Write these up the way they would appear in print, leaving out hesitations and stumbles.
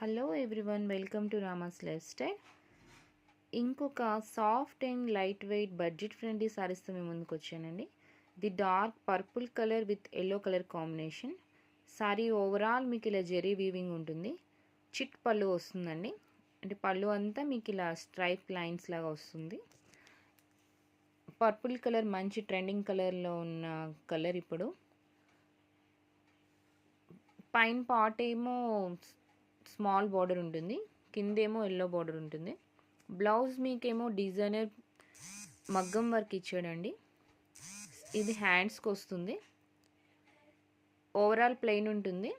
Hello everyone, welcome to Rama's lifestyle. ఇంకొక soft and light weight budget friendly సారీస్తో మేము ముందుకు వచ్చానండి. The dark purple colour with yellow colour combination. Sari overall మీకు ఇలా జెరీ వీవింగ్ ఉంటుంది. చిట్ పళ్ళు వస్తుందండి. అంటే పళ్ళు అంతా మీకు ఇలా స్ట్రైప్ లైన్స్ లాగా వస్తుంది. పర్పుల్ కలర్ మంచి ట్రెండింగ్ కలర్లో ఉన్న కలర్. ఇప్పుడు పైన పార్ట్ ఏమో స్మాల్ బార్డర్ ఉంటుంది, కిందేమో ఎల్లో బార్డర్ ఉంటుంది. బ్లౌజ్ మీకేమో డిజైనర్ మగ్గం వర్క్ ఇచ్చాడండి. ఇది హ్యాండ్స్కి వస్తుంది. ఓవరాల్ ప్లెయిన్ ఉంటుంది.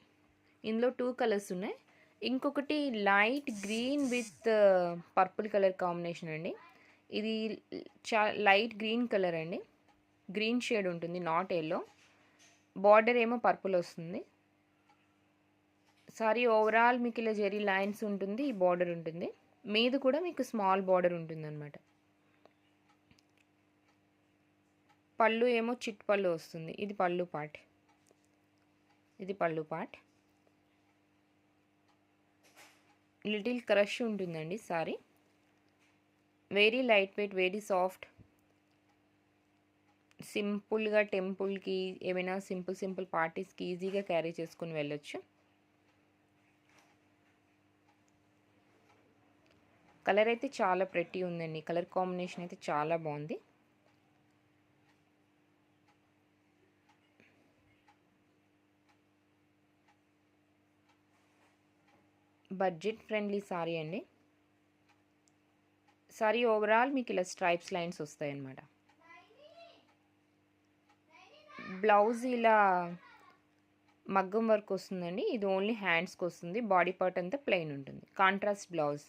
ఇందులో 2 కలర్స్ ఉన్నాయి. ఇంకొకటి light green with purple colour combination అండి. ఇది లైట్ గ్రీన్ కలర్ అండి. గ్రీన్ షేడ్ ఉంటుంది, నాట్ ఎల్లో. బార్డర్ ఏమో పర్పుల్ వస్తుంది. సారీ ఓవరాల్ మీకు ఇలా జెరీ లైన్స్ ఉంటుంది, ఈ బార్డర్ ఉంటుంది. మీద కూడా మీకు స్మాల్ బార్డర్ ఉంటుంది అనమాట. పళ్ళు ఏమో చిట్ పళ్ళు వస్తుంది. ఇది పళ్ళు పార్ట్. ఇది పళ్ళు పార్ట్. లిటిల్ క్రష్ ఉంటుందండి sorry. Very light weight, very soft. సింపుల్గా టెంపుల్కి ఏమైనా సింపుల్ పార్టీస్కి ఈజీగా క్యారీ చేసుకుని వెళ్ళొచ్చు. కలర్ అయితే చాలా ప్రెట్టి ఉందండి. కలర్ కాంబినేషన్ అయితే చాలా బాగుంది. బడ్జెట్ ఫ్రెండ్లీ సారీ అండి. సారీ ఓవరాల్ మీకు ఇలా స్ట్రైప్స్ లైన్స్ వస్తాయన్నమాట. బ్లౌజ్ ఇలా మగ్గం వర్క్ వస్తుందండి. ఇది ఓన్లీ హ్యాండ్స్కి వస్తుంది. బాడీ పార్ట్ అంతా ప్లెయిన్ ఉంటుంది. Contrast blouse.